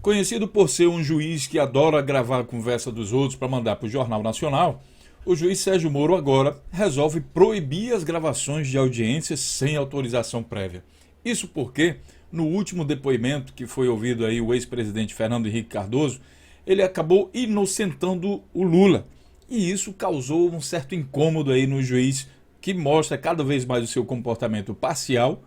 Conhecido por ser um juiz que adora gravar a conversa dos outros para mandar para o Jornal Nacional, o juiz Sérgio Moro agora resolve proibir as gravações de audiências sem autorização prévia. Isso porque, no último depoimento que foi ouvido aí o ex-presidente Fernando Henrique Cardoso, ele acabou inocentando o Lula. E isso causou um certo incômodo aí no juiz, que mostra cada vez mais o seu comportamento parcial,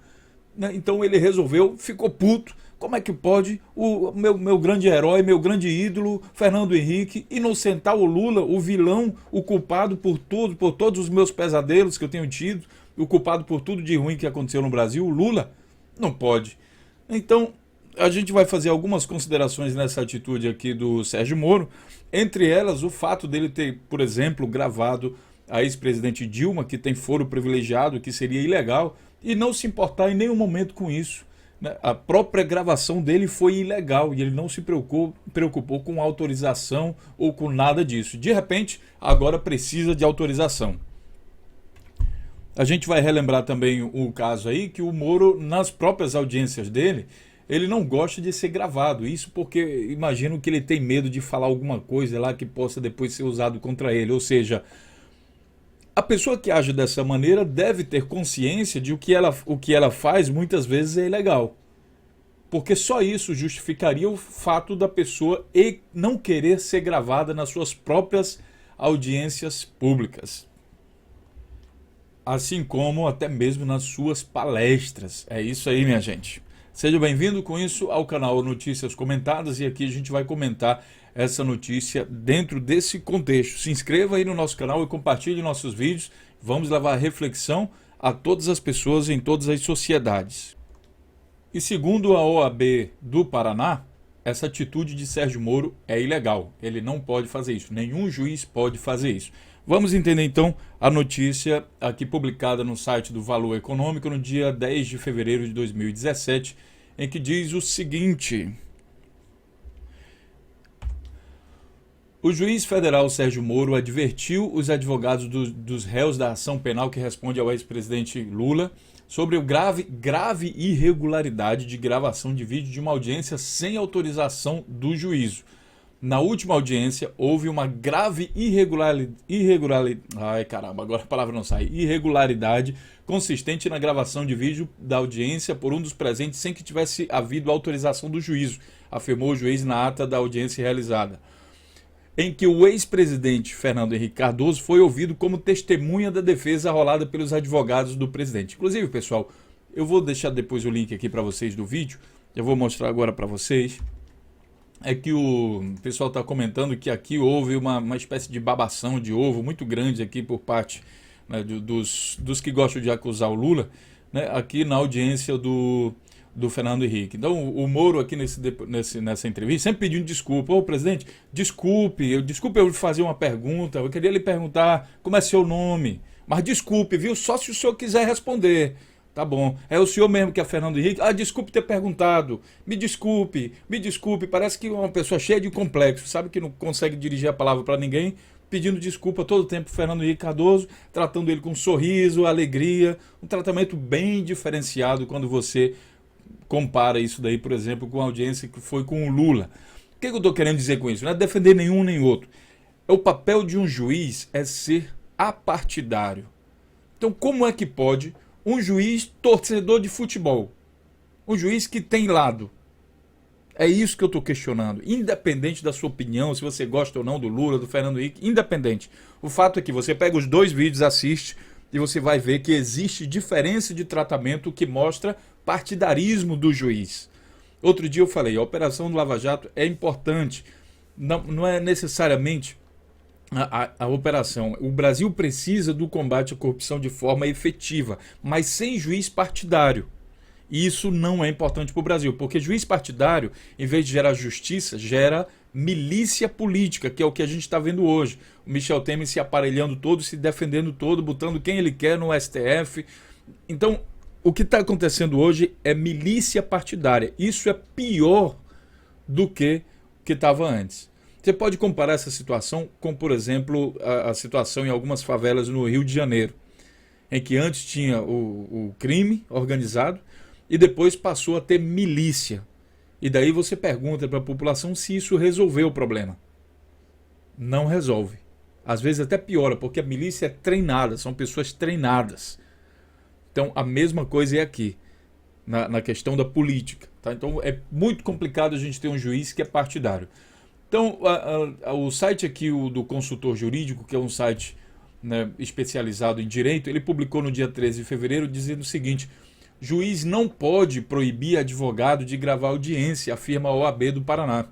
né? Então ele resolveu, ficou puto. Como é que pode o meu grande herói, meu grande ídolo, Fernando Henrique, inocentar o Lula, o vilão, o culpado por tudo, por todos os meus pesadelos que eu tenho tido, o culpado por tudo de ruim que aconteceu no Brasil, o Lula? Não pode. Então, a gente vai fazer algumas considerações nessa atitude aqui do Sérgio Moro, entre elas o fato dele ter, por exemplo, gravado a ex-presidente Dilma, que tem foro privilegiado, que seria ilegal, e não se importar em nenhum momento com isso. A própria gravação dele foi ilegal e ele não se preocupou com autorização ou com nada disso. De repente, agora precisa de autorização. A gente vai relembrar também o caso aí que o Moro, nas próprias audiências dele, ele não gosta de ser gravado. Isso porque imagino que ele tem medo de falar alguma coisa lá que possa depois ser usado contra ele. Ou seja, a pessoa que age dessa maneira deve ter consciência de o que ela faz muitas vezes é ilegal. Porque só isso justificaria o fato da pessoa não querer ser gravada nas suas próprias audiências públicas. Assim como até mesmo nas suas palestras. É isso aí, minha gente. Seja bem-vindo com isso ao canal Notícias Comentadas, e aqui a gente vai comentar essa notícia dentro desse contexto. Se inscreva aí no nosso canal e compartilhe nossos vídeos. Vamos levar reflexão a todas as pessoas em todas as sociedades. E segundo a OAB do Paraná, essa atitude de Sérgio Moro é ilegal. Ele não pode fazer isso. Nenhum juiz pode fazer isso. Vamos entender então a notícia aqui publicada no site do Valor Econômico no dia 10 de fevereiro de 2017, em que diz o seguinte: o juiz federal Sérgio Moro advertiu os advogados dos réus da ação penal que responde ao ex-presidente Lula sobre o grave irregularidade de gravação de vídeo de uma audiência sem autorização do juízo. Na última audiência, houve uma grave irregularidade consistente na gravação de vídeo da audiência por um dos presentes sem que tivesse havido autorização do juízo, afirmou o juiz na ata da audiência realizada, em que o ex-presidente Fernando Henrique Cardoso foi ouvido como testemunha da defesa arrolada pelos advogados do presidente. Inclusive, pessoal, eu vou deixar depois o link aqui para vocês do vídeo, eu vou mostrar agora para vocês. É que o pessoal está comentando que aqui houve uma espécie de babação de ovo muito grande aqui por parte, né, dos que gostam de acusar o Lula, né, aqui na audiência do Fernando Henrique. Então o Moro aqui nessa entrevista sempre pedindo desculpa. Ô presidente, desculpe eu fazer uma pergunta, eu queria lhe perguntar como é seu nome, mas desculpe, viu, só se o senhor quiser responder. Tá bom, é o senhor mesmo que é Fernando Henrique? Ah, desculpe ter perguntado, me desculpe, parece que é uma pessoa cheia de complexo, sabe que não consegue dirigir a palavra para ninguém, pedindo desculpa todo o tempo Fernando Henrique Cardoso, tratando ele com sorriso, alegria, um tratamento bem diferenciado quando você compara isso daí, por exemplo, com a audiência que foi com o Lula. O que eu estou querendo dizer com isso? Não é defender nenhum nem outro. O papel de um juiz é ser apartidário. Então como é que pode um juiz torcedor de futebol, um juiz que tem lado? É isso que eu estou questionando, independente da sua opinião, se você gosta ou não do Lula, do Fernando Henrique, independente. O fato é que você pega os dois vídeos, assiste, e você vai ver que existe diferença de tratamento que mostra partidarismo do juiz. Outro dia eu falei, a operação do Lava Jato é importante, não é necessariamente a operação. O Brasil precisa do combate à corrupção de forma efetiva, mas sem juiz partidário. E isso não é importante para o Brasil, porque juiz partidário, em vez de gerar justiça, gera milícia política, que é o que a gente está vendo hoje. O Michel Temer se aparelhando todo, se defendendo todo, botando quem ele quer no STF. Então, o que está acontecendo hoje é milícia partidária. Isso é pior do que o que estava antes. Você pode comparar essa situação com, por exemplo, a situação em algumas favelas no Rio de Janeiro, em que antes tinha o crime organizado e depois passou a ter milícia. E daí você pergunta para a população se isso resolveu o problema. Não resolve. Às vezes até piora, porque a milícia é treinada, são pessoas treinadas. Então a mesma coisa é aqui, na questão da política. Tá? Então é muito complicado a gente ter um juiz que é partidário. Então o site aqui, o do Consultor Jurídico, que é um site, né, especializado em direito, ele publicou no dia 13 de fevereiro dizendo o seguinte: juiz não pode proibir advogado de gravar audiência, afirma a OAB do Paraná.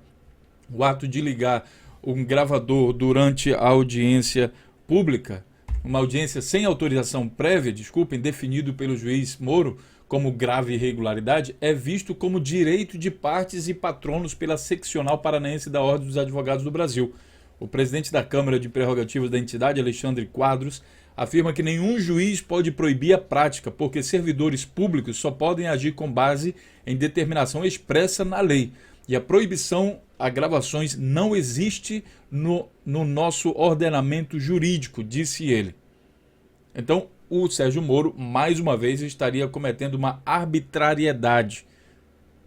O ato de ligar um gravador durante a audiência pública, uma audiência sem autorização prévia, desculpem, definido pelo juiz Moro como grave irregularidade, é visto como direito de partes e patronos pela Seccional Paranaense da Ordem dos Advogados do Brasil. O presidente da Câmara de Prerrogativas da entidade, Alexandre Quadros, afirma que nenhum juiz pode proibir a prática, porque servidores públicos só podem agir com base em determinação expressa na lei. E a proibição a gravações não existe no nosso ordenamento jurídico, disse ele. Então, o Sérgio Moro, mais uma vez, estaria cometendo uma arbitrariedade.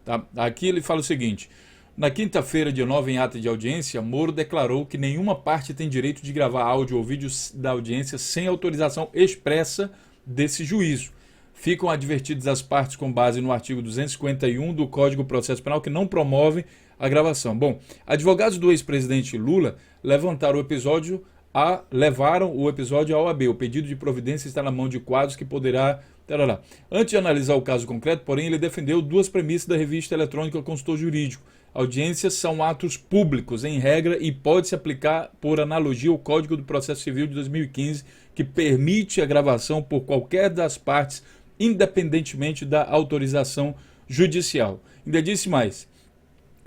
Tá? Aqui ele fala o seguinte: na quinta-feira, dia 9, em ata de audiência, Moro declarou que nenhuma parte tem direito de gravar áudio ou vídeo da audiência sem autorização expressa desse juízo. Ficam advertidas as partes com base no artigo 251 do Código de Processo Penal que não promovem a gravação. Bom, advogados do ex-presidente Lula levaram o episódio à OAB. O pedido de providência está na mão de Quadros, que poderá... Antes de analisar o caso concreto, porém, ele defendeu duas premissas da revista eletrônica Consultor Jurídico. Audiências são atos públicos, em regra, e pode-se aplicar por analogia ao Código do Processo Civil de 2015, que permite a gravação por qualquer das partes, independentemente da autorização judicial. Ainda disse mais: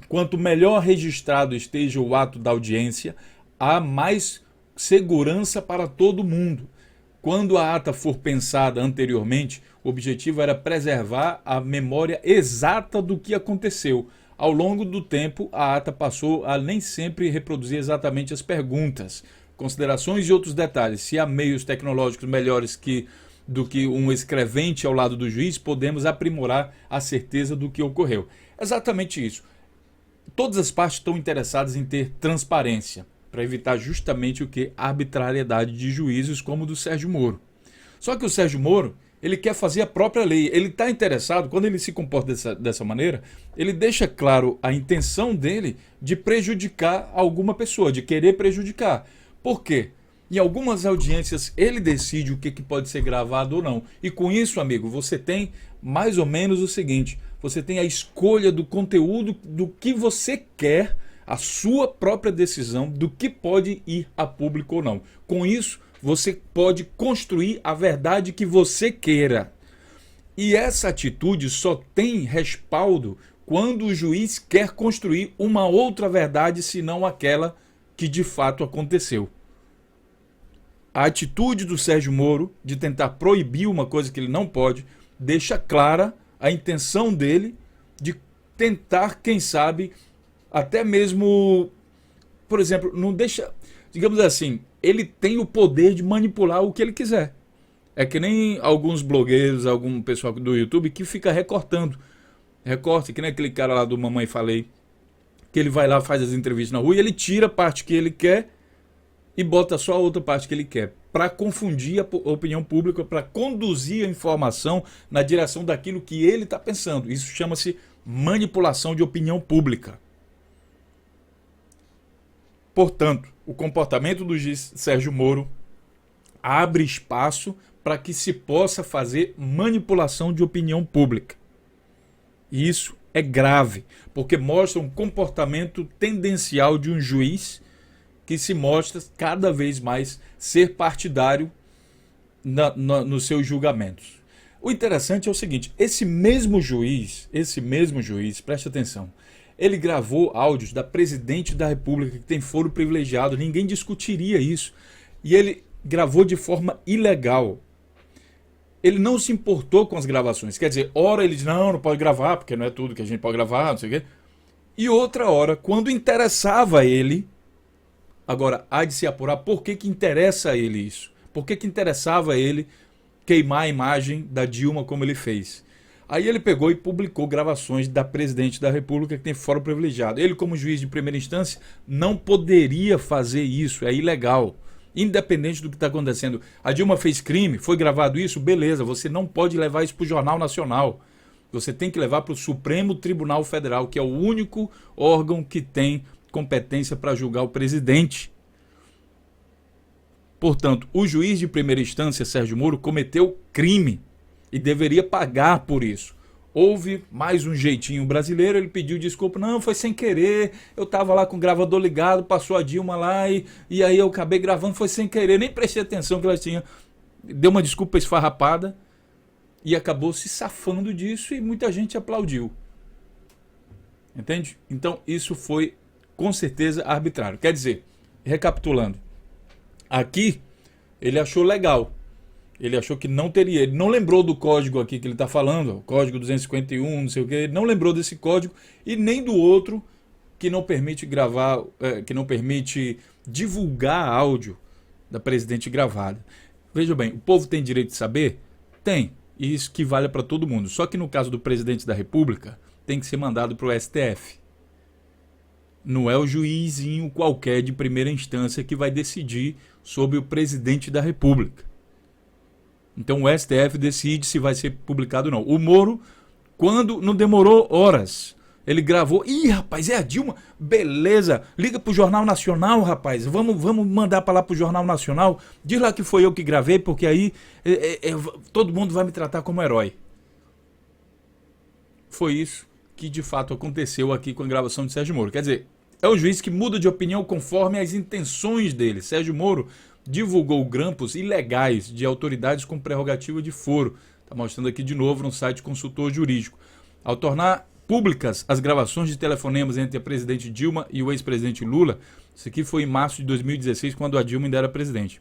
quanto melhor registrado esteja o ato da audiência, há mais segurança para todo mundo. Quando a ata for pensada anteriormente, o objetivo era preservar a memória exata do que aconteceu. Ao longo do tempo, a ata passou a nem sempre reproduzir exatamente as perguntas, considerações e outros detalhes. Se há meios tecnológicos melhores do que um escrevente ao lado do juiz, podemos aprimorar a certeza do que ocorreu. Exatamente isso. Todas as partes estão interessadas em ter transparência, para evitar justamente o que? A arbitrariedade de juízes como o do Sérgio Moro. Só que o Sérgio Moro, ele quer fazer a própria lei. Ele está interessado, quando ele se comporta dessa maneira, ele deixa claro a intenção dele de prejudicar alguma pessoa, de querer prejudicar. Por quê? Em algumas audiências ele decide o que pode ser gravado ou não. E com isso, amigo, você tem mais ou menos o seguinte: você tem a escolha do conteúdo do que você quer, a sua própria decisão do que pode ir a público ou não. Com isso, você pode construir a verdade que você queira. E essa atitude só tem respaldo quando o juiz quer construir uma outra verdade, senão aquela que de fato aconteceu. A atitude do Sérgio Moro de tentar proibir uma coisa que ele não pode deixa clara a intenção dele de tentar, quem sabe, até mesmo, por exemplo, não deixa, digamos assim, ele tem o poder de manipular o que ele quiser. É que nem alguns blogueiros, algum pessoal do YouTube que fica recortando. Recorte, que nem aquele cara lá do Mamãe Falei, que ele vai lá, faz as entrevistas na rua e ele tira a parte que ele quer e bota só a outra parte que ele quer, para confundir a opinião pública, para conduzir a informação na direção daquilo que ele está pensando. Isso chama-se manipulação de opinião pública. Portanto, o comportamento do juiz Sérgio Moro abre espaço para que se possa fazer manipulação de opinião pública. E isso é grave, porque mostra um comportamento tendencial de um juiz que se mostra cada vez mais ser partidário nos seus julgamentos. O interessante é o seguinte: esse mesmo juiz, preste atenção, ele gravou áudios da presidente da República que tem foro privilegiado, ninguém discutiria isso, e ele gravou de forma ilegal. Ele não se importou com as gravações, quer dizer, ora ele diz, não pode gravar, porque não é tudo que a gente pode gravar, não sei o quê, e outra hora, quando interessava a ele. Agora, há de se apurar por que interessa a ele isso. Por que interessava a ele queimar a imagem da Dilma como ele fez. Aí ele pegou e publicou gravações da presidente da República que tem fórum privilegiado. Ele, como juiz de primeira instância, não poderia fazer isso, é ilegal. Independente do que está acontecendo. A Dilma fez crime, foi gravado isso, beleza, você não pode levar isso para o Jornal Nacional. Você tem que levar para o Supremo Tribunal Federal, que é o único órgão que tem competência para julgar o presidente. Portanto, o juiz de primeira instância, Sérgio Moro, cometeu crime e deveria pagar por isso. Houve mais um jeitinho brasileiro, ele pediu desculpa, não, foi sem querer, eu estava lá com o gravador ligado, passou a Dilma lá e aí eu acabei gravando, foi sem querer, nem prestei atenção que ela tinha, deu uma desculpa esfarrapada e acabou se safando disso e muita gente aplaudiu. Entende? Então isso foi com certeza arbitrário. Quer dizer, recapitulando, aqui ele achou legal. Ele achou que não teria, ele não lembrou do código aqui que ele está falando, o código 251, não sei o que, ele não lembrou desse código e nem do outro que não permite gravar, que não permite divulgar áudio da presidente gravada. Veja bem, o povo tem direito de saber? Tem, e isso que vale para todo mundo. Só que no caso do presidente da República, tem que ser mandado para o STF. Não é o juizinho qualquer de primeira instância que vai decidir sobre o presidente da República. Então o STF decide se vai ser publicado ou não. O Moro, quando não demorou horas, ele gravou. Ih, rapaz, é a Dilma? Beleza, liga pro Jornal Nacional, rapaz. Vamos mandar para lá pro Jornal Nacional. Diz lá que foi eu que gravei, porque aí todo mundo vai me tratar como herói. Foi isso que de fato aconteceu aqui com a gravação de Sérgio Moro. Quer dizer, é o juiz que muda de opinião conforme as intenções dele. Sérgio Moro divulgou grampos ilegais de autoridades com prerrogativa de foro. Está mostrando aqui de novo no site Consultor Jurídico. Ao tornar públicas as gravações de telefonemas entre a presidente Dilma e o ex-presidente Lula, isso aqui foi em março de 2016, quando a Dilma ainda era presidente.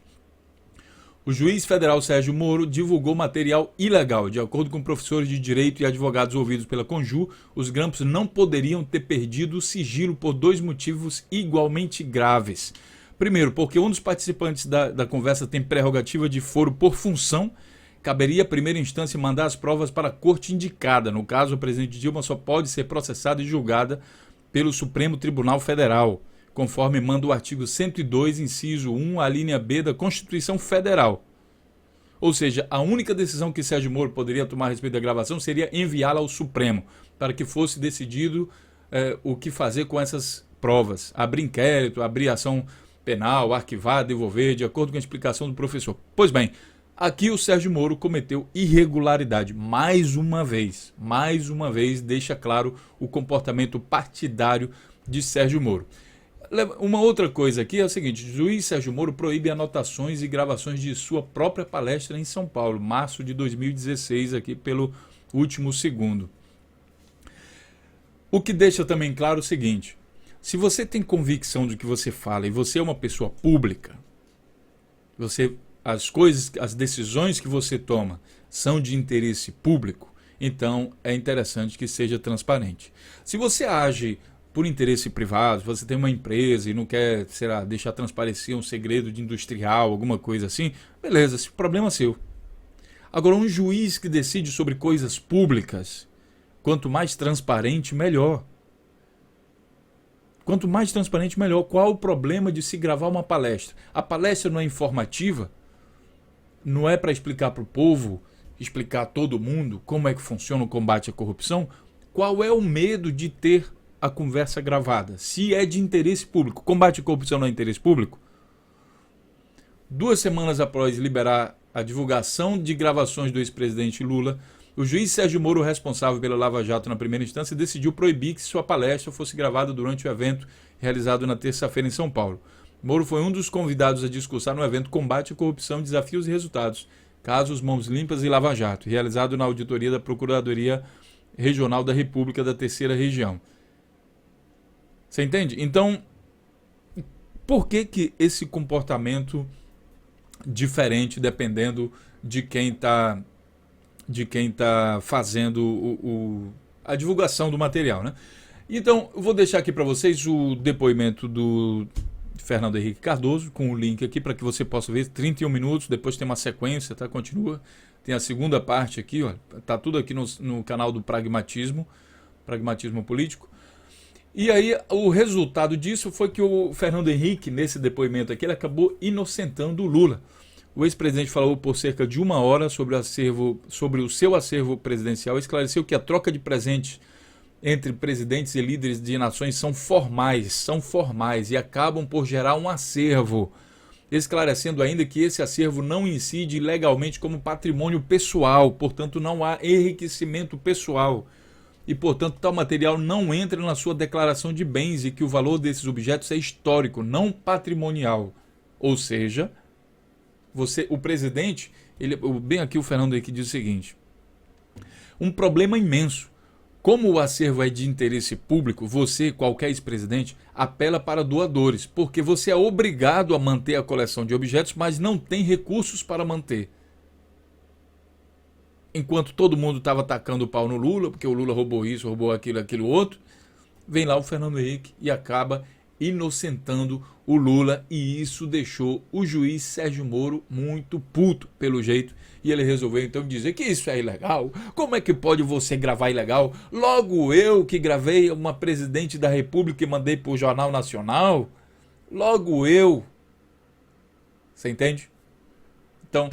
O juiz federal Sérgio Moro divulgou material ilegal. De acordo com professores de direito e advogados ouvidos pela Conju, os grampos não poderiam ter perdido o sigilo por dois motivos igualmente graves. Primeiro, porque um dos participantes da conversa tem prerrogativa de foro por função, caberia à primeira instância mandar as provas para a corte indicada. No caso, a presidente Dilma só pode ser processada e julgada pelo Supremo Tribunal Federal, conforme manda o artigo 102, inciso 1, a linha B da Constituição Federal. Ou seja, a única decisão que Sérgio Moro poderia tomar a respeito da gravação seria enviá-la ao Supremo, para que fosse decidido o que fazer com essas provas. Abrir inquérito, abrir ação penal, arquivar, devolver, de acordo com a explicação do professor. Pois bem, aqui o Sérgio Moro cometeu irregularidade. Mais uma vez deixa claro o comportamento partidário de Sérgio Moro. Uma outra coisa aqui é o seguinte, o juiz Sérgio Moro proíbe anotações e gravações de sua própria palestra em São Paulo, março de 2016, aqui pelo último segundo. O que deixa também claro é o seguinte, se você tem convicção do que você fala e você é uma pessoa pública, as decisões que você toma são de interesse público, então é interessante que seja transparente. Se você age por interesse privado, se você tem uma empresa e não quer, sei lá, deixar transparecer um segredo de industrial, alguma coisa assim, beleza, esse problema é seu. Agora, um juiz que decide sobre coisas públicas, quanto mais transparente, melhor. Quanto mais transparente, melhor. Qual o problema de se gravar uma palestra? A palestra não é informativa? Não é para explicar para o povo, explicar a todo mundo como é que funciona o combate à corrupção? Qual é o medo de ter a conversa gravada? Se é de interesse público. Combate à corrupção não é interesse público? 2 semanas após liberar a divulgação de gravações do ex-presidente Lula, o juiz Sérgio Moro, responsável pela Lava Jato na primeira instância, decidiu proibir que sua palestra fosse gravada durante o evento realizado na terça-feira em São Paulo. Moro foi um dos convidados a discursar no evento Combate à Corrupção, Desafios e Resultados, Casos Mãos Limpas e Lava Jato, realizado na auditoria da Procuradoria Regional da República da Terceira Região. Você entende? Então, por que esse comportamento diferente dependendo de quem está fazendo a divulgação do material, né? Então, eu vou deixar aqui para vocês o depoimento do de Fernando Henrique Cardoso, com o link aqui para que você possa ver, 31 minutos, depois tem uma sequência, tá? Continua, tem a segunda parte aqui, ó, tá tudo aqui no canal do Pragmatismo Político. E aí o resultado disso foi que o Fernando Henrique, nesse depoimento aqui, ele acabou inocentando o Lula. O ex-presidente falou por cerca de 1 hora sobre o seu acervo presidencial, esclareceu que a troca de presentes entre presidentes e líderes de nações são formais e acabam por gerar um acervo, esclarecendo ainda que esse acervo não incide legalmente como patrimônio pessoal, portanto não há enriquecimento pessoal e, portanto, tal material não entra na sua declaração de bens e que o valor desses objetos é histórico, não patrimonial. Ou seja, o presidente, bem aqui o Fernando Henrique diz o seguinte: um problema imenso. Como o acervo é de interesse público, você, qualquer ex-presidente, apela para doadores, porque você é obrigado a manter a coleção de objetos, mas não tem recursos para manter. Enquanto todo mundo estava atacando o pau no Lula, porque o Lula roubou isso, roubou aquilo outro, vem lá o Fernando Henrique e acaba inocentando o Lula, e isso deixou o juiz Sérgio Moro muito puto, pelo jeito, e ele resolveu então dizer que isso é ilegal. Como é que pode você gravar ilegal? Logo eu que gravei uma presidente da República e mandei para o Jornal Nacional? Logo eu. Você entende? Então,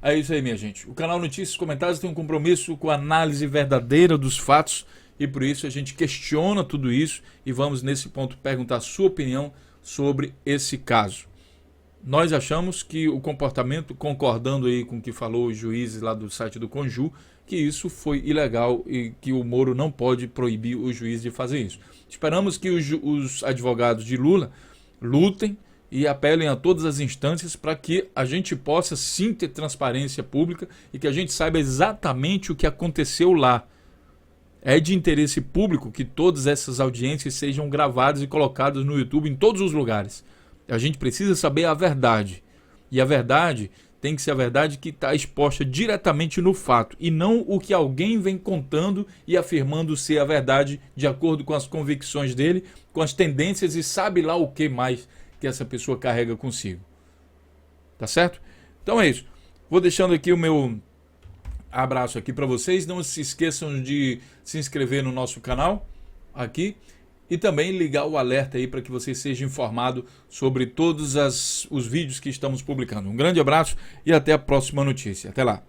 é isso aí, minha gente. O canal Notícias e Comentários tem um compromisso com a análise verdadeira dos fatos, e por isso a gente questiona tudo isso e vamos nesse ponto perguntar a sua opinião sobre esse caso. Nós achamos que o comportamento, concordando aí com o que falou os juízes lá do site do Conju, que isso foi ilegal e que o Moro não pode proibir o juiz de fazer isso. Esperamos que os advogados de Lula lutem e apelem a todas as instâncias para que a gente possa sim ter transparência pública e que a gente saiba exatamente o que aconteceu lá. É de interesse público que todas essas audiências sejam gravadas e colocadas no YouTube em todos os lugares. A gente precisa saber a verdade. E a verdade tem que ser a verdade que está exposta diretamente no fato, e não o que alguém vem contando e afirmando ser a verdade de acordo com as convicções dele, com as tendências e sabe lá o que mais que essa pessoa carrega consigo. Tá certo? Então é isso. Vou deixando aqui o meu abraço aqui para vocês. Não se esqueçam de se inscrever no nosso canal aqui e também ligar o alerta aí para que você seja informado sobre todos os vídeos que estamos publicando. Um grande abraço e até a próxima notícia. Até lá.